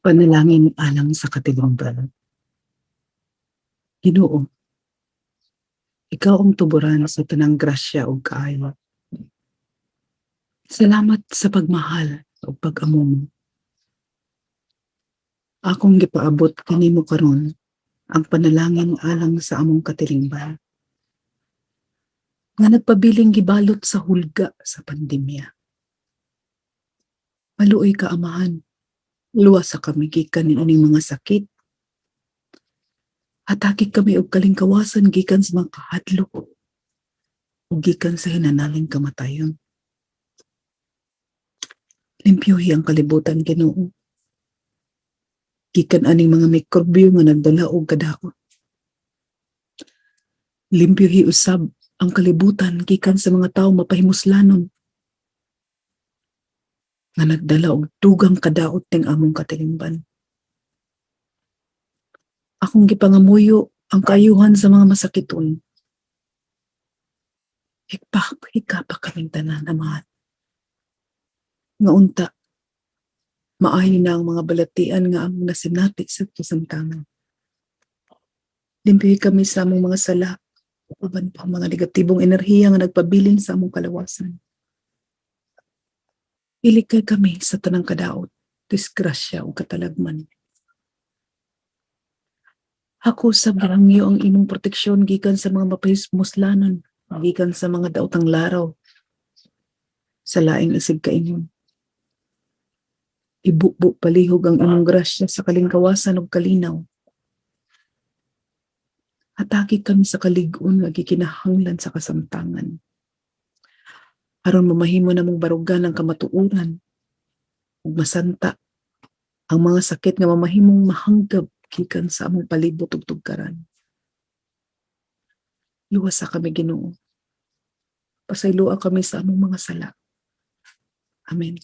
Panalangin alang sa Katilingban. Ginoo, ikaw ang tuburan sa tanang grasya ug kaayo. Salamat sa pagmahal ug pag-amo mo. Akong gipaabot kanimo karon ang panalangin alang sa among katilingban nga nagpabiling gibalot sa hulga sa pandemya. Maluoy ka, Amahan, luwas sa kami gikan niining mga sakit. Hatagi kami og kalingkawasan gikan sa mga kahadlok ug gikan sa hinanaling kamatayon. Limpyuhi ang kalibutan, Ginoo. Gikan aning mga mikrobyo nga nagdala og kadaot. Limpyuhi usab ang kalibutan gikan sa mga tawo mapahimuslanon nga nagdala og dugang kadaot ning among katilingban. Akong gipangamuyo ang kaayuhan sa mga masakiton. Hikapa kaming tanan, Amahan. Nga unta, maayo na ang mga balatian nga among nasinati sa kasamtangan. Limpyuhi kami sa among mga sala, uban pa mga negatibong enerhiya nga nagpabilin sa among kalawasan. Ilikay kami sa tanang kadaot, disgrasya o katalagman. Ako sa gihangyo ang imong proteksyon gikan sa mga mapahimuslanon, gikan sa mga daotang laraw, sa laing isig kaingon. Ibubo palihog ang imong grasya sa kalingkawasan ug kalinaw. Hatagi kami sa kalig-on nga gikinahanglan sa kasamtangan. Aron mamahimo namong barugan ang kamatuoran ug masanta ang mga sakit nga mamahimong mahanggab gikan sa among palibot ug tugkaran. Luwas sa kami, Ginoo. Pasayloa kami sa among mga sala. Amen.